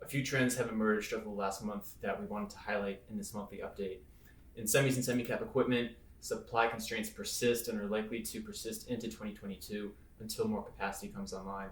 few trends have emerged over the last month that we wanted to highlight in this monthly update. In semis and semicap equipment, supply constraints persist and are likely to persist into 2022 until more capacity comes online.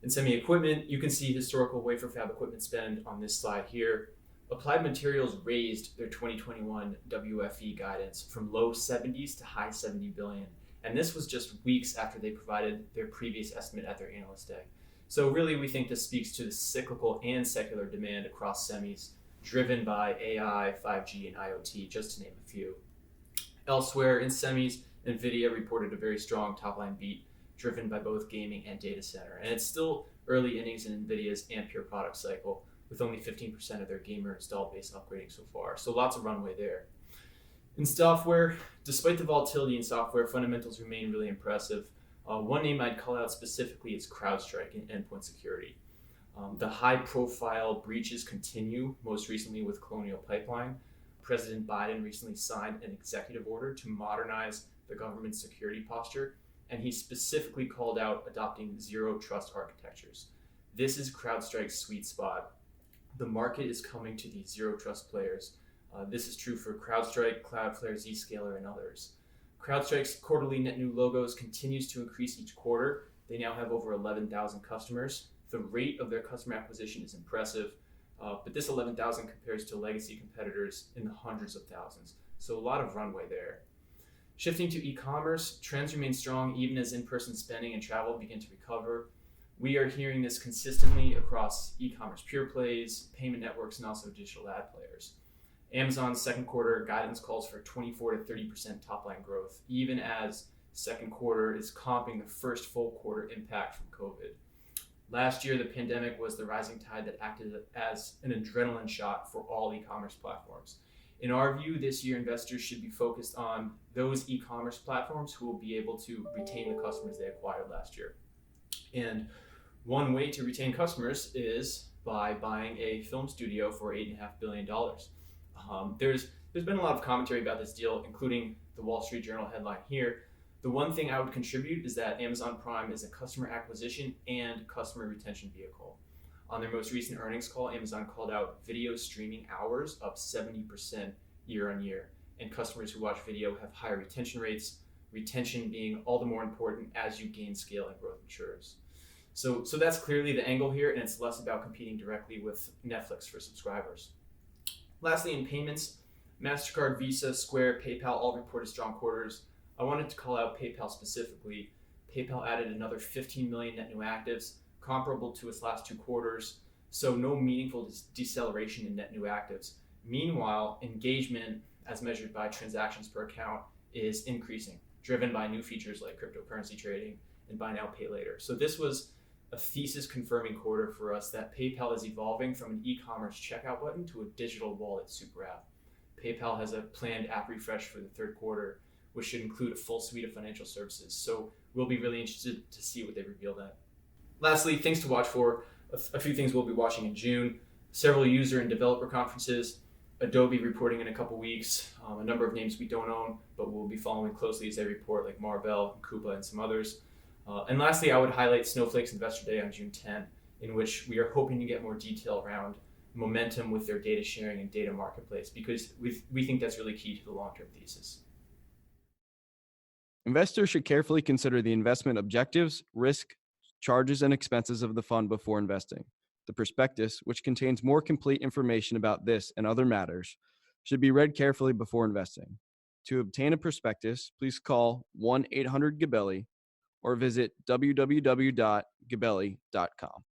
In semi equipment, you can see historical wafer fab equipment spend on this slide here. Applied Materials raised their 2021 WFE guidance from low 70s to high 70 billion. And this was just weeks after they provided their previous estimate at their Analyst Day. So really, we think this speaks to the cyclical and secular demand across semis, driven by AI, 5G, and IoT, just to name a few. Elsewhere in semis, NVIDIA reported a very strong top-line beat, driven by both gaming and data center. And it's still early innings in NVIDIA's Ampere product cycle, with only 15% of their gamer installed base upgrading so far. So lots of runway there. In software, despite the volatility in software, fundamentals remain really impressive. One name I'd call out specifically is CrowdStrike in endpoint security. The high-profile breaches continue, most recently with Colonial Pipeline. President Biden recently signed an executive order to modernize the government's security posture, and he specifically called out adopting zero trust architectures. This is CrowdStrike's sweet spot. The market is coming to these zero trust players. This is true for CrowdStrike, Cloudflare, Zscaler, and others. CrowdStrike's quarterly net new logos continues to increase each quarter. They now have over 11,000 customers. The rate of their customer acquisition is impressive, but this 11,000 compares to legacy competitors in the hundreds of thousands. So a lot of runway there. Shifting to e-commerce, trends remain strong even as in-person spending and travel begin to recover. We are hearing this consistently across e-commerce pure plays, payment networks, and also digital ad players. Amazon's second quarter guidance calls for 24 to 30% top-line growth, even as second quarter is comping the first full quarter impact from COVID. Last year, the pandemic was the rising tide that acted as an adrenaline shot for all e-commerce platforms. In our view, this year, investors should be focused on those e-commerce platforms who will be able to retain the customers they acquired last year. And one way to retain customers is by buying a film studio for $8.5 billion. There's been a lot of commentary about this deal, including the Wall Street Journal headline here. The one thing I would contribute is that Amazon Prime is a customer acquisition and customer retention vehicle. On their most recent earnings call, Amazon called out video streaming hours up 70% year on year, and customers who watch video have higher retention rates, retention being all the more important as you gain scale and growth matures. So that's clearly the angle here, and it's less about competing directly with Netflix for subscribers. Lastly, in payments, MasterCard, Visa, Square, PayPal all reported strong quarters. I wanted to call out PayPal specifically. PayPal added another 15 million net new actives, comparable to its last two quarters, so no meaningful deceleration in net new actives. Meanwhile, engagement, as measured by transactions per account, is increasing, driven by new features like cryptocurrency trading and buy now, pay later. So this was a thesis confirming quarter for us that PayPal is evolving from an e-commerce checkout button to a digital wallet super app. PayPal has a planned app refresh for the third quarter, which should include a full suite of financial services. So we'll be really interested to see what they reveal then. Lastly, things to watch for, a few things we'll be watching in June, several user and developer conferences, Adobe reporting in a couple weeks, a number of names we don't own, but we'll be following closely as they report, like Marvell, Coupa, and some others. And lastly, I would highlight Snowflake's Investor Day on June 10, in which we are hoping to get more detail around momentum with their data sharing and data marketplace, because we think that's really key to the long-term thesis. Investors should carefully consider the investment objectives, risk, charges, and expenses of the fund before investing. The prospectus, which contains more complete information about this and other matters, should be read carefully before investing. To obtain a prospectus, please call 1-800-GABELLI or visit www.gabelli.com.